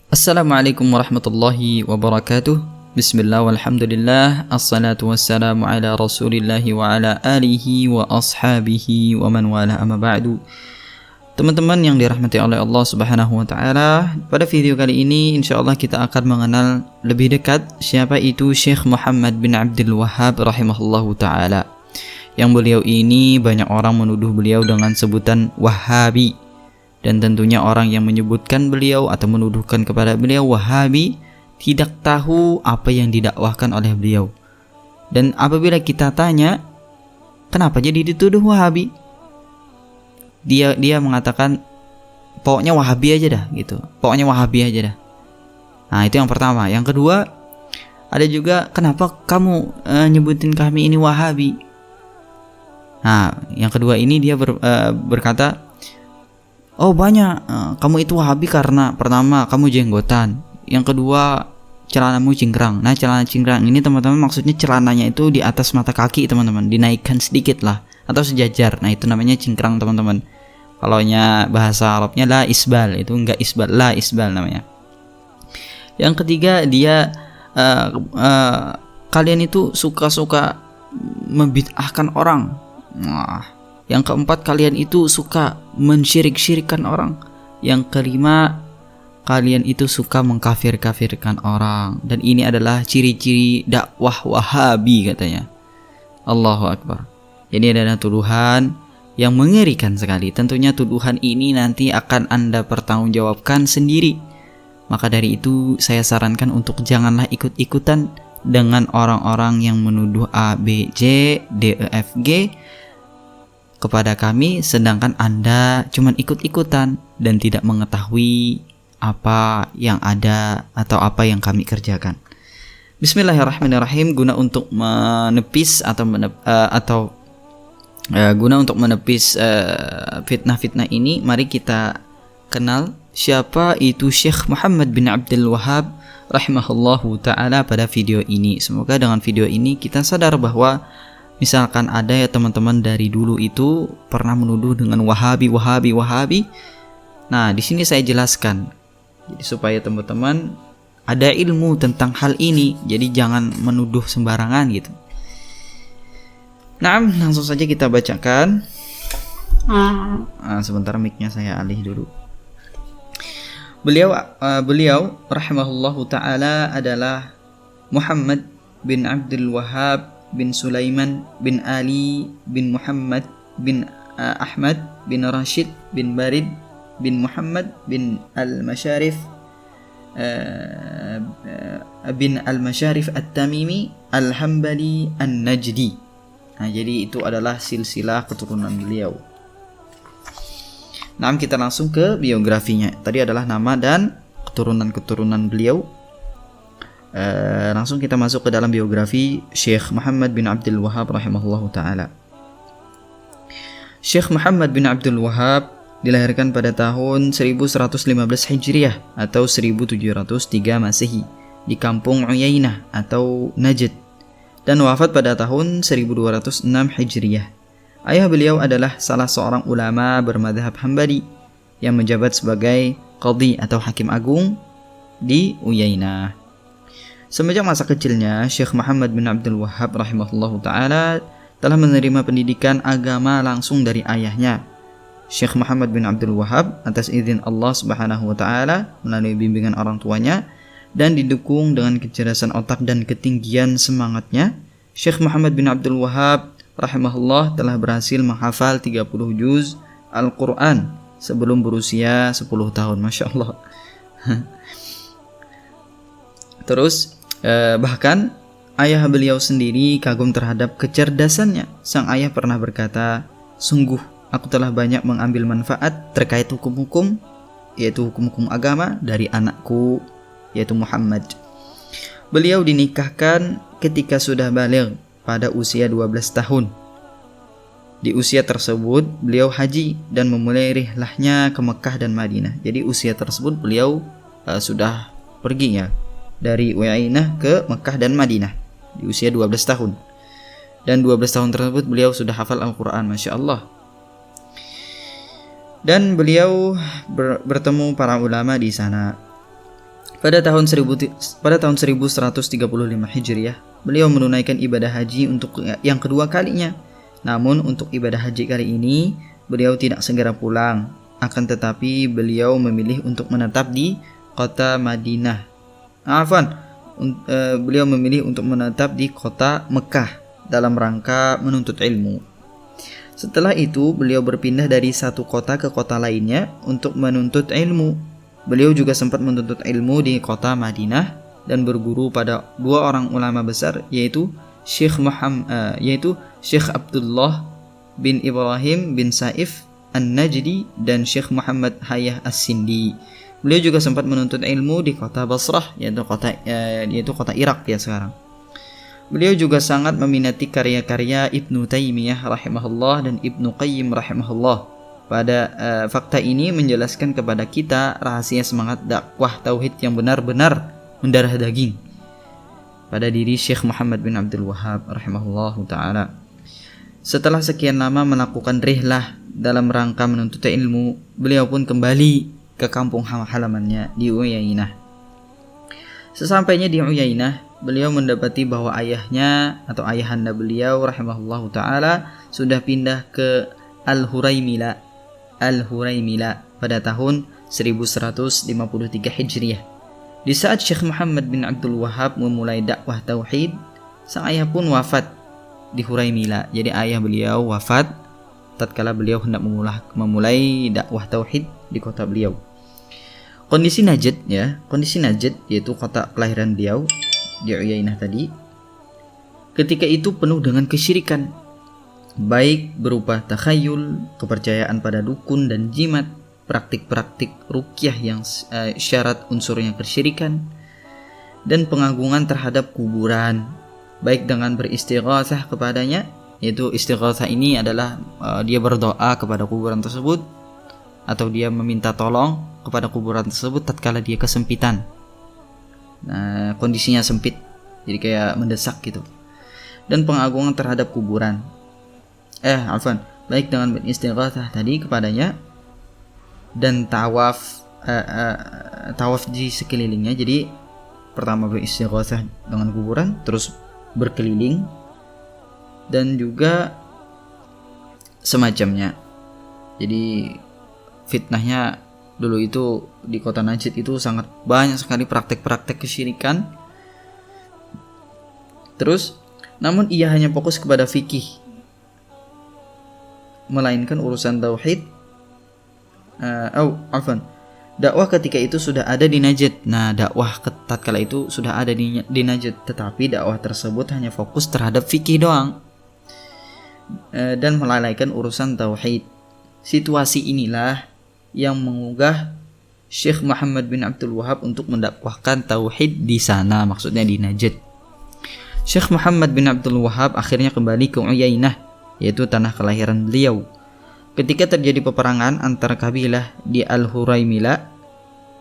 Assalamualaikum warahmatullahi wabarakatuh. Bismillah walhamdulillah. Assalatu wassalamu ala rasulillahi wa ala alihi wa ashabihi wa man wala amma ba'du. Teman-teman yang dirahmati oleh Allah subhanahu wa ta'ala, pada video kali ini insyaallah kita akan mengenal lebih dekat siapa itu Syekh Muhammad bin Abdul Wahhab rahimahullahu ta'ala. Yang beliau ini banyak orang menuduh beliau dengan sebutan Wahabi. Dan tentunya orang yang menyebutkan beliau atau menuduhkan kepada beliau Wahabi tidak tahu apa yang didakwahkan oleh beliau. Dan apabila kita tanya, kenapa jadi dituduh Wahabi? Dia mengatakan, pokoknya Wahabi aja dah gitu. Pokoknya Wahabi aja dah. Nah, itu yang pertama. Yang kedua, ada juga, kenapa kamu nyebutin kami ini Wahabi? Nah, yang kedua ini dia berkata, oh banyak, kamu itu Wahabi karena pertama kamu jenggotan, yang kedua celanamu cingkrang. Nah, celana cingkrang ini teman-teman maksudnya celananya itu di atas mata kaki teman-teman, dinaikkan sedikit lah atau sejajar. Nah, itu namanya cingkrang teman-teman. Kalaunya bahasa Arabnya la isbal, itu enggak isbal, la isbal namanya. Yang ketiga dia kalian itu suka-suka membid'ahkan orang. Nah, yang keempat, kalian itu suka mensyirik-syirikan orang. Yang kelima, kalian itu suka mengkafir-kafirkan orang. Dan ini adalah ciri-ciri dakwah Wahabi katanya. Allahu Akbar. Ini adalah tuduhan yang mengerikan sekali. Tentunya tuduhan ini nanti akan Anda pertanggungjawabkan sendiri. Maka dari itu saya sarankan untuk janganlah ikut-ikutan dengan orang-orang yang menuduh A, B, C, D, E, F, G kepada kami, sedangkan Anda cuma ikut-ikutan dan tidak mengetahui apa yang ada atau apa yang kami kerjakan. Bismillahirrahmanirrahim. Guna untuk menepis fitnah-fitnah ini, mari kita kenal siapa itu Syekh Muhammad bin Abdul Wahhab rahimahullahu ta'ala pada video ini. Semoga dengan video ini kita sadar bahwa misalkan ada ya teman-teman dari dulu itu pernah menuduh dengan Wahabi. Nah, di sini saya jelaskan. Jadi supaya teman-teman ada ilmu tentang hal ini. Jadi jangan menuduh sembarangan gitu. Nah, langsung saja kita bacakan. Sebentar mic-nya saya alih dulu. Beliau rahimahullahu ta'ala adalah Muhammad bin Abdul Wahhab bin Sulaiman bin Ali bin Muhammad bin Ahmad bin Rashid bin Barid bin Muhammad bin Al-Masharif bin Al-Masharif At-Tamimi Al-Hambali An-Najdi. Nah, jadi itu adalah silsilah keturunan beliau. Nah, kita langsung ke biografinya. Tadi adalah nama dan keturunan beliau. Langsung kita masuk ke dalam biografi Syekh Muhammad bin Abdul Wahhab rahimahullahu ta'ala. Syekh Muhammad bin Abdul Wahhab dilahirkan pada tahun 1115 Hijriah atau 1703 Masehi di kampung Uyainah atau Najd, dan wafat pada tahun 1206 Hijriah. Ayah beliau adalah salah seorang ulama bermadhab Hambali yang menjabat sebagai qadhi atau hakim agung di Uyainah. Semenjak masa kecilnya, Syekh Muhammad bin Abdul Wahhab rahimahullahu ta'ala telah menerima pendidikan agama langsung dari ayahnya. Syekh Muhammad bin Abdul Wahhab atas izin Allah subhanahu wa ta'ala melalui bimbingan orang tuanya dan didukung dengan kecerdasan otak dan ketinggian semangatnya, Syekh Muhammad bin Abdul Wahhab rahimahullah telah berhasil menghafal 30 juz Al-Quran sebelum berusia 10 tahun. Masya Allah. Terus bahkan ayah beliau sendiri kagum terhadap kecerdasannya. Sang ayah pernah berkata, sungguh aku telah banyak mengambil manfaat terkait hukum-hukum, yaitu hukum-hukum agama dari anakku, yaitu Muhammad. Beliau dinikahkan ketika sudah baligh pada usia 12 tahun. Di usia tersebut beliau haji dan memulai rihlahnya ke Mekah dan Madinah. Jadi usia tersebut beliau sudah pergi ya dari Uyainah ke Mekah dan Madinah di usia 12 tahun. Dan 12 tahun tersebut beliau sudah hafal Al-Quran, Masya Allah. Dan beliau bertemu para ulama di sana. Pada tahun 1135 Hijriah, beliau menunaikan ibadah haji untuk yang kedua kalinya. Namun untuk ibadah haji kali ini, beliau tidak segera pulang. Akan tetapi beliau memilih untuk menetap di kota Madinah. Beliau memilih untuk menetap di kota Mekah dalam rangka menuntut ilmu. Setelah itu, beliau berpindah dari satu kota ke kota lainnya untuk menuntut ilmu. Beliau juga sempat menuntut ilmu di kota Madinah dan berguru pada dua orang ulama besar, yaitu Syekh Abdullah bin Ibrahim bin Saif An-Najdi dan Syekh Muhammad Hayah As-Sindi. Beliau juga sempat menuntut ilmu di kota Basrah, yaitu kota Irak ya sekarang. Beliau juga sangat meminati karya-karya Ibnu Taimiyah rahimahullah dan Ibnu Qayyim rahimahullah. Pada fakta ini menjelaskan kepada kita rahasia semangat dakwah tauhid yang benar-benar mendarah daging pada diri Syekh Muhammad bin Abdul Wahhab rahimahullahu taala. Setelah sekian lama melakukan rihlah dalam rangka menuntut ilmu, beliau pun kembali ke kampung halamannya di Uyainah. Sesampainya di Uyainah, beliau mendapati bahwa ayahnya atau ayahanda beliau rahimahullahu taala sudah pindah ke Al-Huraimila pada tahun 1153 Hijriah. Di saat Syekh Muhammad bin Abdul Wahhab memulai dakwah tauhid, sang ayah pun wafat di Huraimila. Jadi ayah beliau wafat tatkala beliau hendak memulai dakwah tauhid di kota beliau. Kondisi Najd yaitu kota kelahiran beliau di Uyainah tadi, ketika itu penuh dengan kesyirikan, baik berupa takhayul, kepercayaan pada dukun dan jimat, praktik-praktik ruqyah yang syarat unsurnya kesyirikan, dan pengagungan terhadap kuburan, baik dengan beristighatsah kepadanya, yaitu istighatsah ini adalah dia berdoa kepada kuburan tersebut atau dia meminta tolong kepada kuburan tersebut tatkala dia kesempitan. Nah, kondisinya sempit, jadi kayak mendesak gitu. Dan pengagungan terhadap kuburan. Baik dengan beristighatsah tadi kepadanya dan tawaf di sekelilingnya. Jadi pertama beristighatsah dengan kuburan, terus berkeliling dan juga semacamnya. Jadi fitnahnya dulu itu di kota Najd itu sangat banyak sekali praktek-praktek kesyirikan. Terus namun ia hanya fokus kepada fikih, melainkan urusan tauhid. Dakwah ketika itu sudah ada di Najd. Nah, dakwah tatkala itu sudah ada di Najd, tetapi dakwah tersebut hanya fokus terhadap fikih doang dan melalaikan urusan tauhid. Situasi inilah yang mengugah Syekh Muhammad bin Abdul Wahhab untuk mendakwahkan tauhid di sana, maksudnya di Najd. Syekh Muhammad bin Abdul Wahhab akhirnya kembali ke Uyainah, yaitu tanah kelahiran beliau. Ketika terjadi peperangan antar kabilah di Al-Huraimila,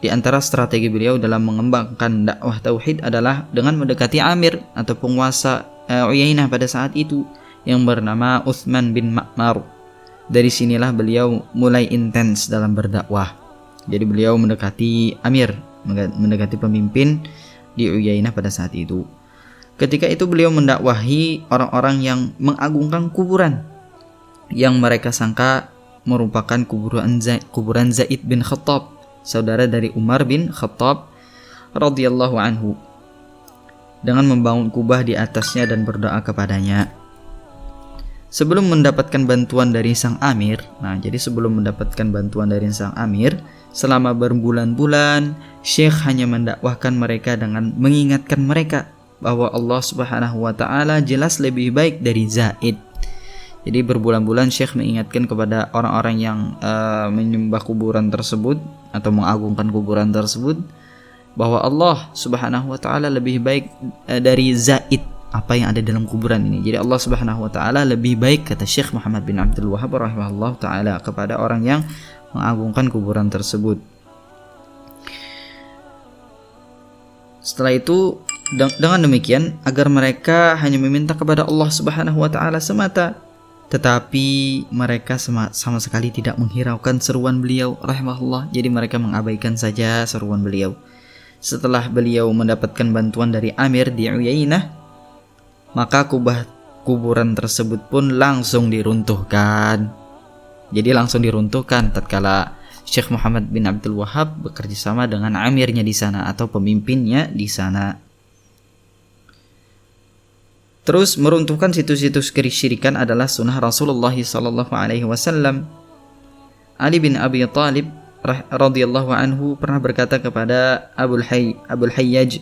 di antara strategi beliau dalam mengembangkan dakwah tauhid adalah dengan mendekati Amir atau penguasa Uyainah pada saat itu yang bernama Utsman bin Ma'mar. Dari sinilah beliau mulai intens dalam berdakwah. Jadi beliau mendekati Amir, mendekati pemimpin di Uyainah pada saat itu. Ketika itu beliau mendakwahi orang-orang yang mengagungkan kuburan yang mereka sangka merupakan kuburan Zaid bin Khattab, saudara dari Umar bin Khattab radhiyallahu anhu, dengan membangun kubah di atasnya dan berdoa kepadanya. Sebelum mendapatkan bantuan dari sang Amir, selama berbulan-bulan Syekh hanya mendakwahkan mereka dengan mengingatkan mereka bahwa Allah Subhanahu wa taala jelas lebih baik dari Zaid. Jadi berbulan-bulan Syekh mengingatkan kepada orang-orang yang menyembah kuburan tersebut atau mengagungkan kuburan tersebut bahwa Allah Subhanahu wa taala lebih baik dari Zaid, apa yang ada dalam kuburan ini. Jadi Allah Subhanahu wa taala lebih baik, kata Syekh Muhammad bin Abdul Wahhab rahimahullah taala, kepada orang yang mengagungkan kuburan tersebut. Setelah itu dengan demikian agar mereka hanya meminta kepada Allah Subhanahu wa taala semata, tetapi mereka sama sekali tidak menghiraukan seruan beliau rahimahullah. Jadi mereka mengabaikan saja seruan beliau. Setelah beliau mendapatkan bantuan dari Amir di Uyainah, maka kuburan tersebut pun langsung diruntuhkan. Jadi langsung diruntuhkan tatkala Syekh Muhammad bin Abdul Wahhab bekerja sama dengan amirnya di sana atau pemimpinnya di sana. Terus meruntuhkan situs-situs kesyirikan adalah sunnah Rasulullah sallallahu alaihi wasallam. Ali bin Abi Thalib radhiyallahu anhu pernah berkata kepada Abul Hayyaj,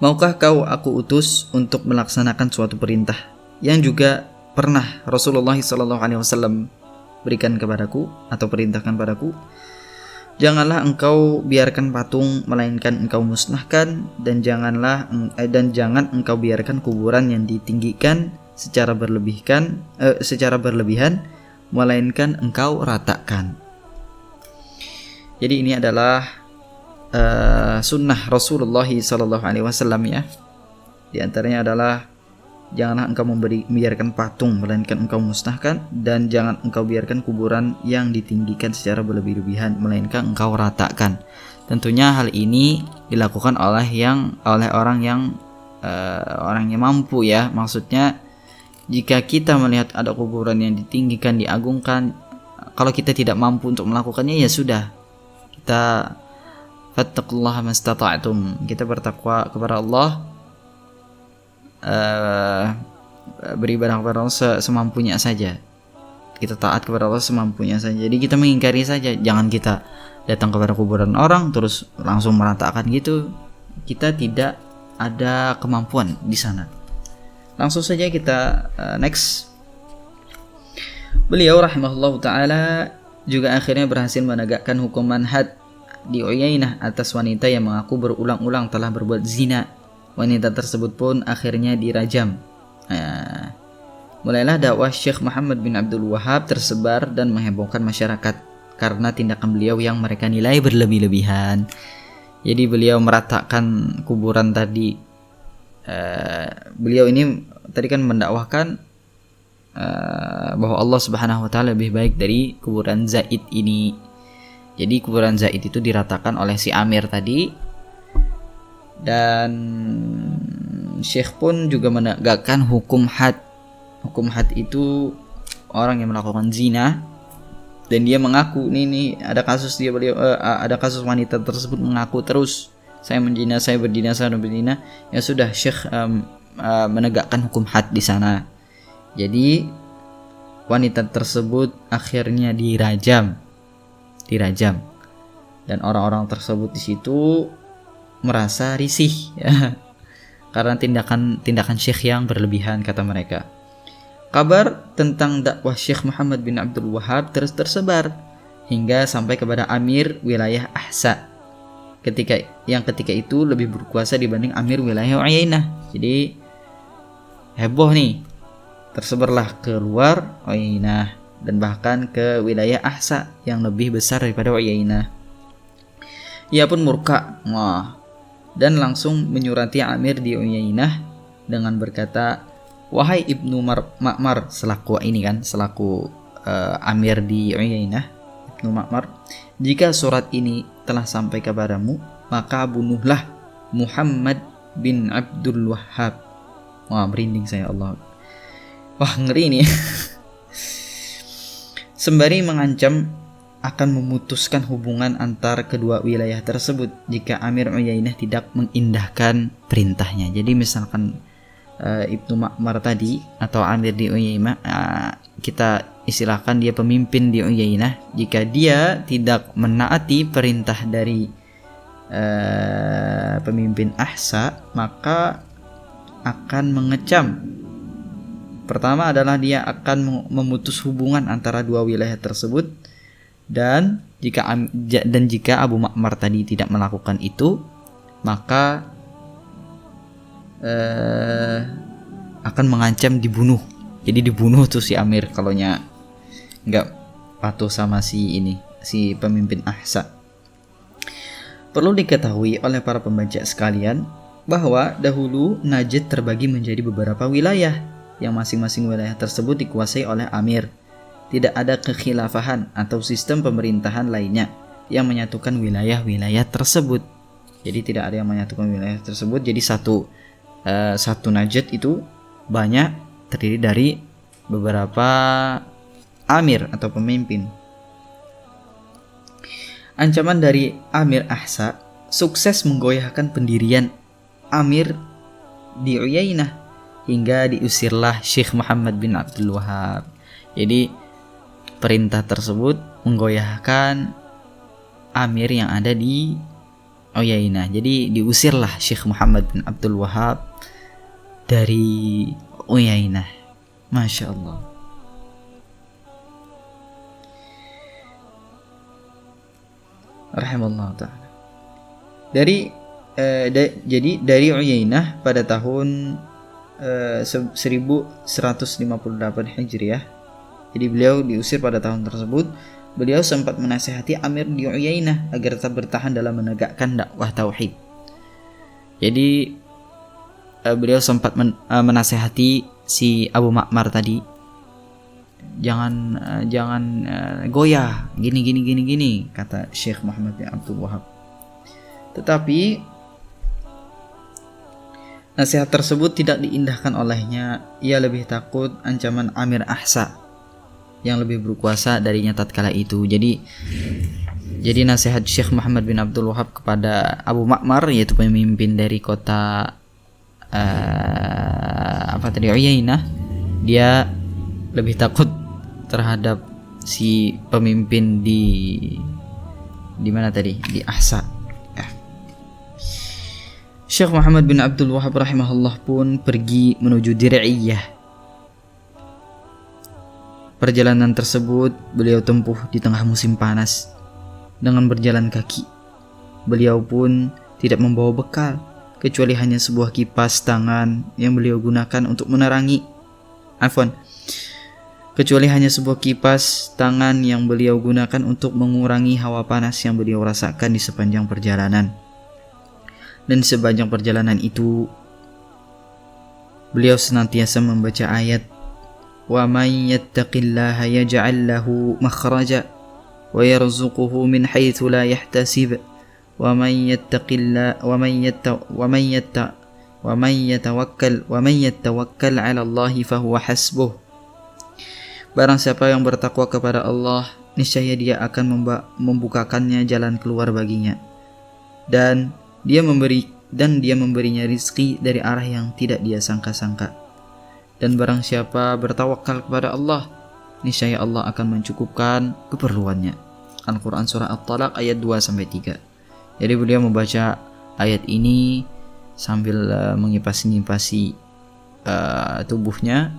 "Maukah kau aku utus untuk melaksanakan suatu perintah yang juga pernah Rasulullah sallallahu alaihi wasallam berikan kepadaku atau perintahkan padaku? Janganlah engkau biarkan patung, melainkan engkau musnahkan, dan jangan engkau biarkan kuburan yang ditinggikan secara berlebihan, melainkan engkau ratakan." Jadi ini adalah sunnah Rasulullah sallallahu alaihi wasallam ya. Di antaranya adalah janganlah engkau membiarkan patung, melainkan engkau musnahkan, dan jangan engkau biarkan kuburan yang ditinggikan secara berlebih-lebihan, melainkan engkau ratakan. Tentunya hal ini dilakukan oleh orang yang mampu ya. Maksudnya jika kita melihat ada kuburan yang ditinggikan, diagungkan, kalau kita tidak mampu untuk melakukannya, ya sudah, kita fattaqullaha mastata'tum, kita bertakwa kepada Allah, beribadah kepada Allah semampunya saja. Kita taat kepada Allah semampunya saja. Jadi kita mengingkari saja, jangan kita datang kepada kuburan orang terus langsung meratakan gitu. Kita tidak ada kemampuan di sana. Langsung saja kita next. Beliau rahimahullahu taala juga akhirnya berhasil menegakkan hukuman had di Uyainah atas wanita yang mengaku berulang-ulang telah berbuat zina. Wanita tersebut pun akhirnya dirajam. Mulailah dakwah Syekh Muhammad bin Abdul Wahhab tersebar dan menghebohkan masyarakat karena tindakan beliau yang mereka nilai berlebih-lebihan. Jadi beliau meratakan kuburan tadi. Beliau ini tadi kan mendakwahkan bahwa Allah Subhanahu wa taala lebih baik dari kuburan Zaid ini. Jadi kuburan Zaid itu diratakan oleh si Amir tadi. Dan Syekh pun juga menegakkan hukum had. Hukum had itu orang yang melakukan zina dan dia mengaku ini ada kasus ada kasus wanita tersebut mengaku terus, saya menjina, saya berdina, ya sudah, Syekh menegakkan hukum had di sana. Jadi wanita tersebut akhirnya dirajam. Dan orang-orang tersebut di situ merasa risih ya, karena tindakan Syekh yang berlebihan, kata mereka. Kabar tentang dakwah Syekh Muhammad bin Abdul Wahhab terus tersebar hingga sampai kepada Amir wilayah Ahsa. Ketika itu lebih berkuasa dibanding Amir wilayah Uyainah. Jadi heboh nih, tersebarlah keluar Uyainah dan bahkan ke wilayah Ahsa yang lebih besar daripada Uyainah. Ia pun murka dan langsung menyurati Amir di Uyainah dengan berkata, "Wahai Ibnu Ma'mar," selaku Amir di Uyainah, Ibnu Ma'mar, "jika surat ini telah sampai kepadamu, maka bunuhlah Muhammad bin Abdul Wahhab." Wah, merinding saya, Allah. Wah, ngeri ini. Sembari mengancam akan memutuskan hubungan antar kedua wilayah tersebut jika Amir Uyainah tidak mengindahkan perintahnya. Jadi misalkan Ibnu Ma'mar tadi atau Amir di Uyainah, kita istilahkan dia pemimpin di Uyainah, jika dia tidak menaati perintah dari pemimpin Ahsa, maka akan mengecam. Pertama adalah dia akan memutus hubungan antara dua wilayah tersebut. Dan jika Abu Ma'mar tadi tidak melakukan itu, maka akan mengancam dibunuh. Jadi dibunuh tuh si Amir kalau nggak patuh sama si pemimpin Ahsa. Perlu diketahui oleh para pembaca sekalian bahwa dahulu Najd terbagi menjadi beberapa wilayah yang masing-masing wilayah tersebut dikuasai oleh Amir. Tidak ada kekhilafahan atau sistem pemerintahan lainnya yang menyatukan wilayah-wilayah tersebut. Jadi tidak ada yang menyatukan wilayah tersebut. Jadi satu Najd itu banyak terdiri dari beberapa amir atau pemimpin. Ancaman dari Amir Ahsa sukses menggoyahkan pendirian Amir di Uyainah hingga diusirlah Syekh Muhammad bin Abdul Wahhab. Jadi perintah tersebut menggoyahkan Amir yang ada di Uyainah. Jadi diusirlah Syekh Muhammad bin Abdul Wahhab dari Uyainah. Masya Allah. Rahimallahu ta'ala. Jadi dari Uyainah pada tahun 1158 Hijriah. Jadi beliau diusir pada tahun tersebut. Beliau sempat menasihati Amir di Uyainah agar tetap bertahan dalam menegakkan dakwah tauhid. Jadi beliau sempat menasihati si Abu Ma'mar tadi, jangan goyah gini kata Syekh Muhammad bin Abdul Wahhab. Tetapi nasihat tersebut tidak diindahkan olehnya. Ia lebih takut ancaman Amir Ahsa yang lebih berkuasa darinya tatkala itu. Jadi nasihat Syekh Muhammad bin Abdul Wahhab kepada Abu Ma'mar, yaitu pemimpin dari kota Uyainah, dia lebih takut terhadap si pemimpin di mana tadi, di Ahsa. Syekh Muhammad bin Abdul Wahhab rahimahullah pun pergi menuju Dir'iyah. Perjalanan tersebut beliau tempuh di tengah musim panas dengan berjalan kaki. Beliau pun tidak membawa bekal kecuali hanya sebuah kipas tangan yang beliau gunakan untuk menerangi. Kecuali hanya sebuah kipas tangan yang beliau gunakan untuk mengurangi hawa panas yang beliau rasakan di sepanjang perjalanan. Dan sepanjang perjalanan itu beliau senantiasa membaca ayat, wa may yattaqillaha yaj'al lahu makhraja wa yarzuquhu min haitsu la yahtasib wa may yattaqillaha wa may yatawakkal 'ala Allahi fahuwa hasbuh. Barang siapa yang bertakwa kepada Allah, niscaya dia akan membukakannya jalan keluar baginya, dan dia memberinya rizki dari arah yang tidak dia sangka-sangka. Dan barang siapa bertawakal kepada Allah, niscaya Allah akan mencukupkan keperluannya. Al-Quran Surah At-Talaq ayat 2-3. Jadi beliau membaca ayat ini sambil mengipasi tubuhnya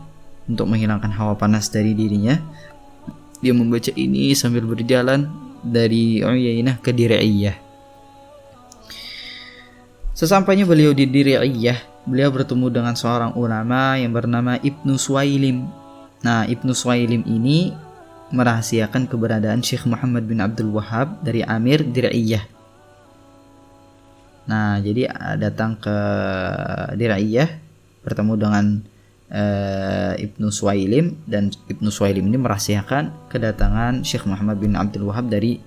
untuk menghilangkan hawa panas dari dirinya. Dia membaca ini sambil berjalan dari Uyainah ke Dir'iyah. Sesampainya beliau di Dir'iyah, beliau bertemu dengan seorang ulama yang bernama Ibnu Suwailim. Nah, Ibnu Suwailim ini merahasiakan keberadaan Syekh Muhammad bin Abdul Wahhab dari Amir Dir'iyah. Nah, jadi datang ke Dir'iyah, bertemu dengan Ibnu Suwailim, dan Ibnu Suwailim ini merahasiakan kedatangan Syekh Muhammad bin Abdul Wahhab dari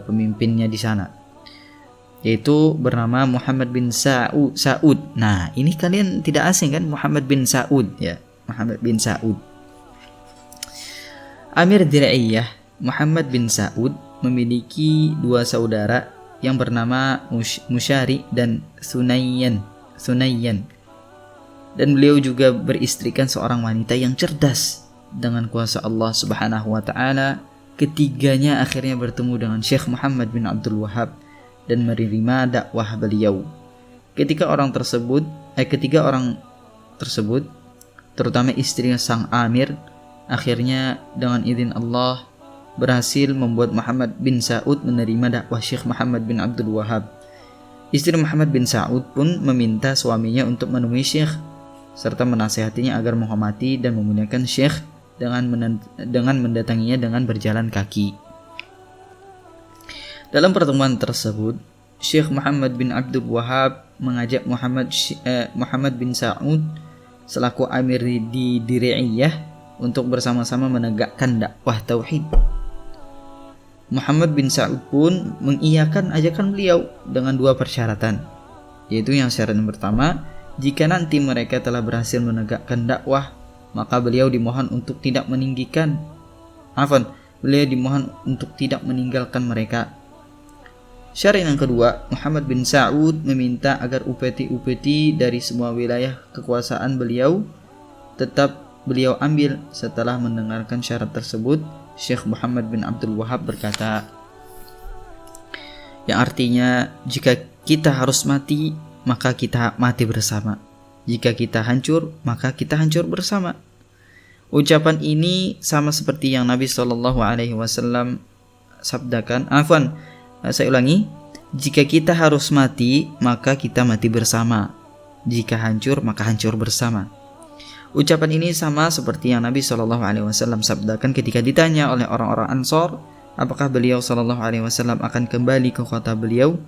pemimpinnya di sana, yaitu bernama Muhammad bin Sa'ud. Nah, ini kalian tidak asing kan, Muhammad bin Sa'ud ya, Muhammad bin Sa'ud. Amir Dir'iyah Muhammad bin Sa'ud memiliki dua saudara yang bernama Musyari dan Sunayyan. Dan beliau juga beristrikan seorang wanita yang cerdas. Dengan kuasa Allah Subhanahu wa taala, ketiganya akhirnya bertemu dengan Syekh Muhammad bin Abdul Wahhab dan menerima dakwah beliau. Ketiga orang tersebut, terutama istrinya sang Amir, akhirnya dengan izin Allah berhasil membuat Muhammad bin Sa'ud menerima dakwah Syekh Muhammad bin Abdul Wahhab. Istri Muhammad bin Sa'ud pun meminta suaminya untuk menemui Syekh serta menasihatinya agar menghormati dan memuliakan Syekh dengan mendatanginya dengan berjalan kaki. Dalam pertemuan tersebut, Syekh Muhammad bin Abdul Wahhab mengajak Muhammad bin Sa'ud selaku amir di Dir'iyah untuk bersama-sama menegakkan dakwah tauhid. Muhammad bin Sa'ud pun mengiyakan ajakan beliau dengan 2 persyaratan, yaitu yang syarat yang pertama, jika nanti mereka telah berhasil menegakkan dakwah, maka beliau dimohon untuk tidak meninggalkan mereka. Syarat yang kedua, Muhammad bin Sa'ud meminta agar upeti-upeti dari semua wilayah kekuasaan beliau tetap beliau ambil. Setelah mendengarkan syarat tersebut, Syekh Muhammad bin Abdul Wahhab berkata, yang artinya, jika kita harus mati, maka kita mati bersama. Jika kita hancur, maka kita hancur bersama. Ucapan ini sama seperti yang Nabi SAW sabdakan. Saya ulangi. Jika kita harus mati, maka kita mati bersama. Jika hancur, maka hancur bersama. Ucapan ini sama seperti yang Nabi SAW sabdakan ketika ditanya oleh orang-orang Ansor, apakah beliau SAW akan kembali ke kota beliau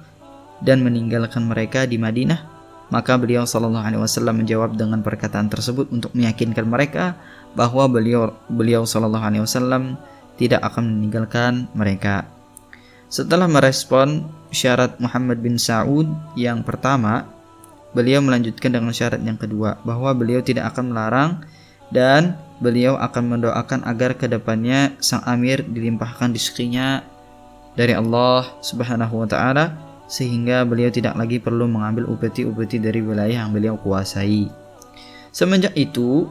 dan meninggalkan mereka di Madinah. Maka beliau SAW menjawab dengan perkataan tersebut untuk meyakinkan mereka bahwa beliau SAW tidak akan meninggalkan mereka. Setelah merespon syarat Muhammad bin Sa'ud yang pertama, beliau melanjutkan dengan syarat yang kedua, bahwa beliau tidak akan melarang dan beliau akan mendoakan agar kedepannya sang amir dilimpahkan rezekinya dari Allah Subhanahu wa ta'ala, sehingga beliau tidak lagi perlu mengambil upeti-upeti dari wilayah yang beliau kuasai. Semenjak itu,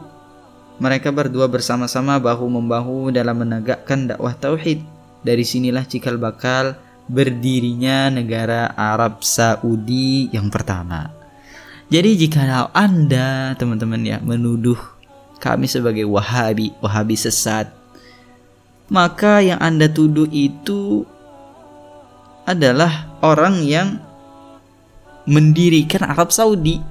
mereka berdua bersama-sama bahu-membahu dalam menegakkan dakwah tauhid. Dari sinilah cikal bakal berdirinya negara Arab Saudi yang pertama. Jadi jika Anda teman-teman ya menuduh kami sebagai Wahabi sesat, maka yang Anda tuduh itu adalah orang yang mendirikan Arab Saudi.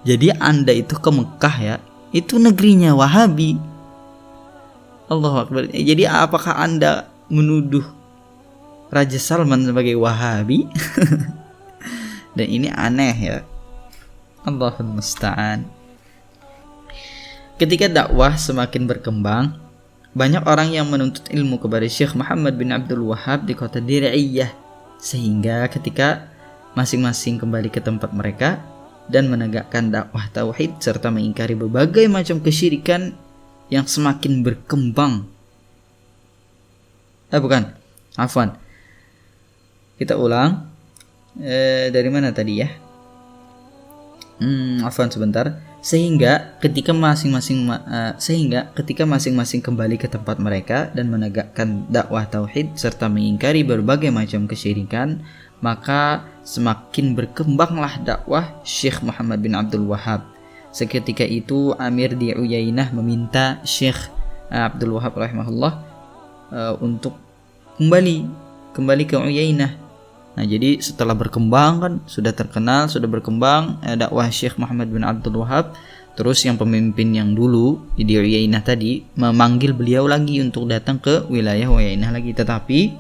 Jadi Anda itu ke Mekah ya, itu negerinya Wahabi. Allahu Akbar. Jadi apakah Anda menuduh Raja Salman sebagai Wahabi? Dan ini aneh ya. Allahul musta'an. Ketika dakwah semakin berkembang, banyak orang yang menuntut ilmu kepada Syekh Muhammad bin Abdul Wahhab di kota Dir'iyah, sehingga ketika masing-masing kembali ke tempat mereka dan menegakkan dakwah tauhid serta mengingkari berbagai macam kesyirikan yang semakin berkembang. Kita ulang. Dari mana tadi ya? Sebentar. Sehingga ketika masing-masing kembali ke tempat mereka dan menegakkan dakwah tauhid serta mengingkari berbagai macam kesyirikan, maka semakin berkembanglah dakwah Syekh Muhammad bin Abdul Wahhab. Seketika itu Amir di Uyainah meminta Syekh Abdul Wahhab rahimahullah untuk kembali ke Uyainah. Nah, jadi setelah berkembang kan, sudah terkenal, sudah berkembang dakwah Syekh Muhammad bin Abdul Wahhab, terus yang pemimpin yang dulu di Uyainah tadi memanggil beliau lagi untuk datang ke wilayah Uyainah lagi, tetapi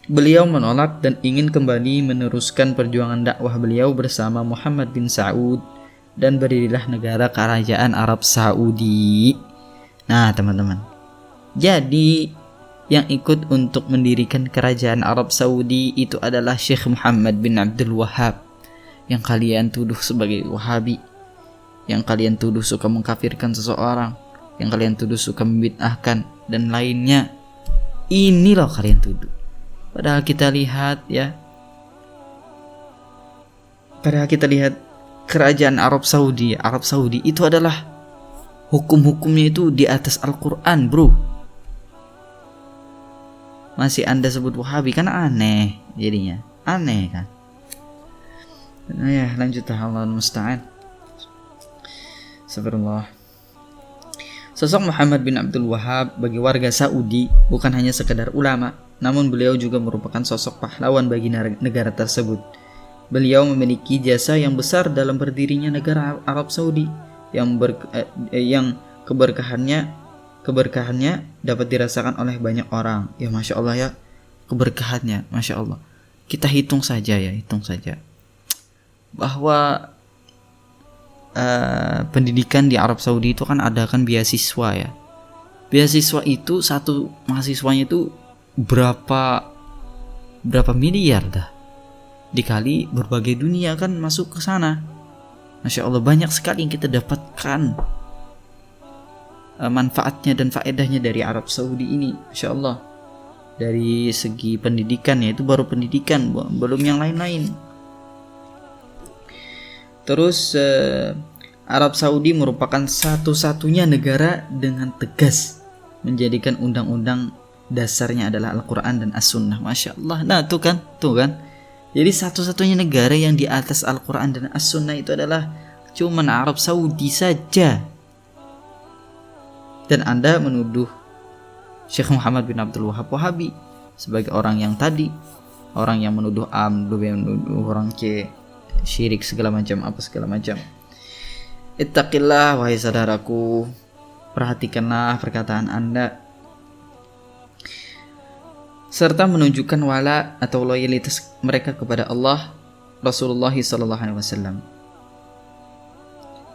beliau menolak dan ingin kembali meneruskan perjuangan dakwah beliau bersama Muhammad bin Sa'ud, dan berdirilah negara kerajaan Arab Saudi. Nah teman-teman, jadi yang ikut untuk mendirikan kerajaan Arab Saudi itu adalah Syekh Muhammad bin Abdul Wahhab, yang kalian tuduh sebagai Wahabi, yang kalian tuduh suka mengkafirkan seseorang, yang kalian tuduh suka membid'ahkan dan lainnya. Ini loh kalian tuduh. Padahal kita lihat kerajaan Arab Saudi itu adalah hukum-hukumnya itu di atas Al-Quran, bro. Masih Anda sebut Wahabi, kan aneh jadinya. Aneh kan. Nah ya, lanjutlah, Allahul musta'an. Astagfirullah. Sosok Muhammad bin Abdul Wahhab bagi warga Saudi bukan hanya sekedar ulama, namun beliau juga merupakan sosok pahlawan bagi negara tersebut. Beliau memiliki jasa yang besar dalam berdirinya negara Arab Saudi yang keberkahannya dapat dirasakan oleh banyak orang. Ya Masya Allah ya, keberkahannya Masya Allah. Kita hitung saja bahwa pendidikan di Arab Saudi itu kan ada kan beasiswa ya. beasiswa itu satu mahasiswanya itu berapa miliar dah, dikali berbagai dunia kan masuk ke sana. Masya Allah, banyak sekali yang kita dapatkan manfaatnya dan faedahnya dari Arab Saudi ini. Masya Allah, dari segi pendidikan, ya itu baru pendidikan, belum yang lain-lain. Terus Arab Saudi merupakan satu-satunya negara dengan tegas menjadikan undang-undang dasarnya adalah Al-Quran dan As-Sunnah. Masya Allah. Nah tuh kan. Jadi satu-satunya negara yang di atas Al-Quran dan As-Sunnah itu adalah cuman Arab Saudi saja. Dan Anda menuduh Syekh Muhammad bin Abdul Wahab Wahabi sebagai orang yang menuduh menuduh orang ke syirik segala macam, Ittaqillah wahai saudaraku, perhatikanlah perkataan Anda, serta menunjukkan wala atau loyalitas mereka kepada Allah, Rasulullah SAW.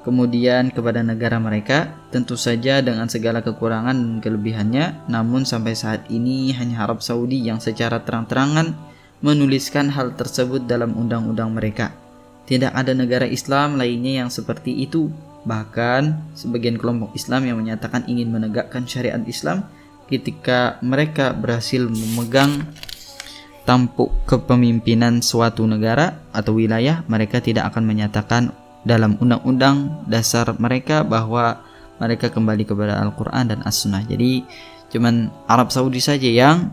Kemudian kepada negara mereka, tentu saja dengan segala kekurangan dan kelebihannya, namun sampai saat ini hanya Arab Saudi yang secara terang-terangan menuliskan hal tersebut dalam undang-undang mereka. Tidak ada negara Islam lainnya yang seperti itu. Bahkan sebagian kelompok Islam yang menyatakan ingin menegakkan syariat Islam, ketika mereka berhasil memegang tampuk kepemimpinan suatu negara atau wilayah, mereka tidak akan menyatakan dalam undang-undang dasar mereka bahwa mereka kembali kepada Al-Quran dan As-Sunnah. Jadi cuman Arab Saudi saja yang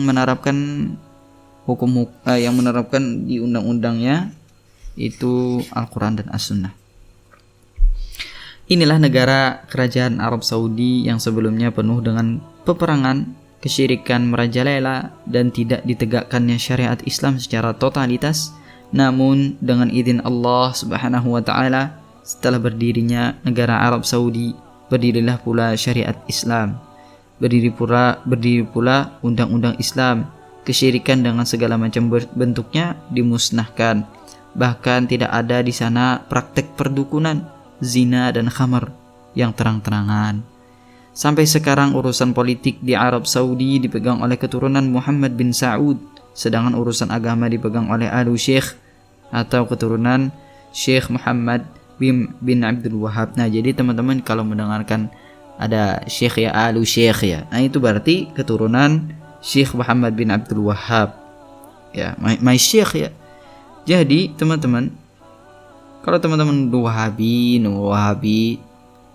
menerapkan yang menerapkan di undang-undangnya itu Al-Quran dan As-Sunnah. Inilah negara kerajaan Arab Saudi yang sebelumnya penuh dengan peperangan, kesyirikan merajalela, dan tidak ditegakkannya syariat Islam secara totalitas. Namun dengan izin Allah Subhanahu wa Ta'ala, setelah berdirinya negara Arab Saudi, berdirilah pula syariat Islam, berdiri pula undang-undang Islam. Kesyirikan dengan segala macam bentuknya dimusnahkan. Bahkan tidak ada di sana praktek perdukunan, zina dan khamar yang terang-terangan. Sampai sekarang urusan politik di Arab Saudi dipegang oleh keturunan Muhammad bin Saud, sedangkan urusan agama dipegang oleh Alu Syekh atau keturunan Syekh Muhammad bin Abdul Wahab. Nah, jadi teman-teman kalau mendengarkan ada Syekh ya, Alu Syekh ya, nah itu berarti keturunan Syekh Muhammad bin Abdul Wahab ya, my Syekh ya. Jadi teman-teman, kalau teman-teman Wahabi,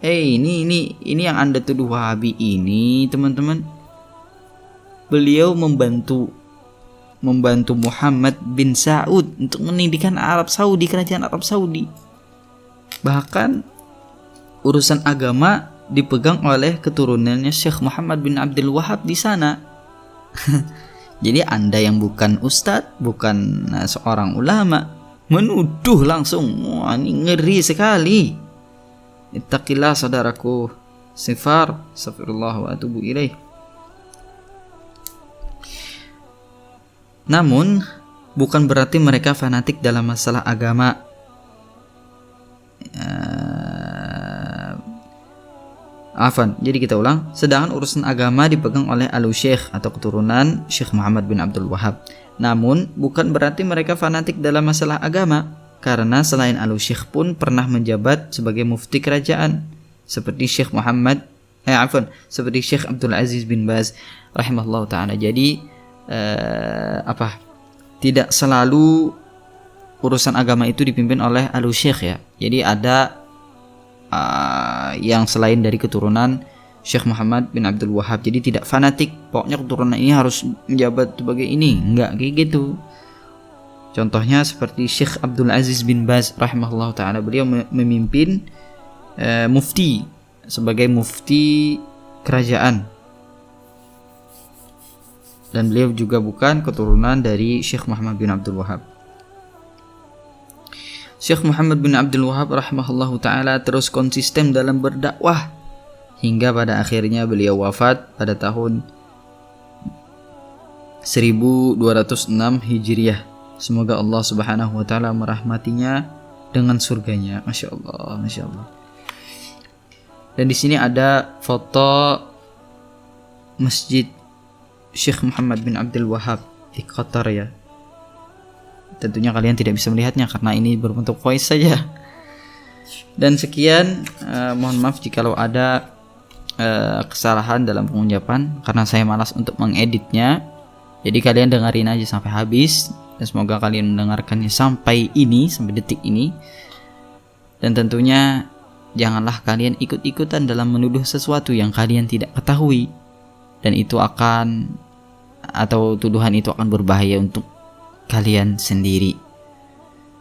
ini yang Anda tuduh Wahabi ini, teman-teman, beliau membantu Muhammad bin Saud untuk mendidikan Arab Saudi, kerajaan Arab Saudi. Bahkan urusan agama dipegang oleh keturunannya Syekh Muhammad bin Abdul Wahab di sana. Jadi Anda yang bukan ustadz, bukan seorang ulama, menuduh langsung. Wah, ini ngeri sekali. Ittaqillah saudaraku. Astaghfirullah wa atubu ilaih. Namun bukan berarti mereka fanatik dalam masalah agama. Jadi kita ulang. Sedangkan urusan agama dipegang oleh Alu Syekh atau keturunan Syekh Muhammad bin Abdul Wahab. Namun bukan berarti mereka fanatik dalam masalah agama, karena selain Alu Syekh pun pernah menjabat sebagai mufti kerajaan, seperti Syekh seperti Syekh Abdul Aziz bin Baz rahimahullah ta'ala. Jadi tidak selalu urusan agama itu dipimpin oleh Alu Syekh ya. Jadi ada yang selain dari keturunan Syekh Muhammad bin Abdul Wahab. Jadi tidak fanatik, pokoknya keturunan ini harus menjabat sebagai ini, enggak kayak gitu. Contohnya seperti Syekh Abdul Aziz bin Baz rahimahullah ta'ala, beliau memimpin mufti sebagai mufti kerajaan, dan beliau juga bukan keturunan dari Syekh Muhammad bin Abdul Wahab. Syekh Muhammad bin Abdul Wahab rahimahullahu ta'ala terus konsisten dalam berdakwah hingga pada akhirnya beliau wafat pada tahun 1206 Hijriah. Semoga Allah Subhanahu wa ta'ala merahmatinya dengan surganya. Masya Allah, Masya Allah. Dan di sini ada foto Masjid Syekh Muhammad bin Abdul Wahab di Qatar ya. Tentunya kalian tidak bisa melihatnya karena ini berbentuk voice saja. Dan sekian, mohon maaf jikalau ada kesalahan dalam pengucapan karena saya malas untuk mengeditnya. Jadi kalian dengerin aja sampai habis dan semoga kalian mendengarkannya sampai detik ini. Dan tentunya janganlah kalian ikut-ikutan dalam menuduh sesuatu yang kalian tidak ketahui, dan itu akan, atau tuduhan itu akan berbahaya untuk kalian sendiri.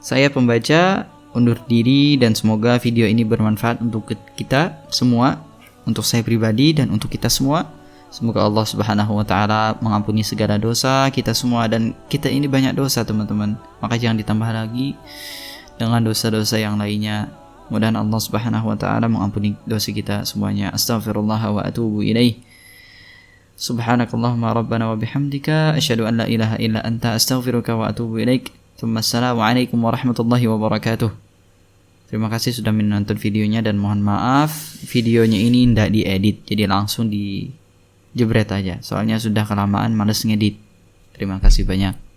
Saya pembaca undur diri dan semoga video ini bermanfaat untuk kita semua, untuk saya pribadi dan untuk kita semua. Semoga Allah Subhanahu wa taala mengampuni segala dosa kita semua, dan kita ini banyak dosa teman-teman, maka jangan ditambah lagi dengan dosa-dosa yang lainnya. Mudah-mudahan Allah Subhanahu wa taala mengampuni dosa kita semuanya. Astaghfirullah wa atubu ilaih. Subhanakallahumma rabbana wa bihamdika asyhadu an la ilaha illa anta astaghfiruka wa atubu ilaik. Assalamualaikum warahmatullahi wabarakatuh. Terima kasih sudah menonton videonya dan mohon maaf videonya ini tidak diedit, jadi langsung dijebret aja. Soalnya sudah kelamaan males ngedit. Terima kasih banyak.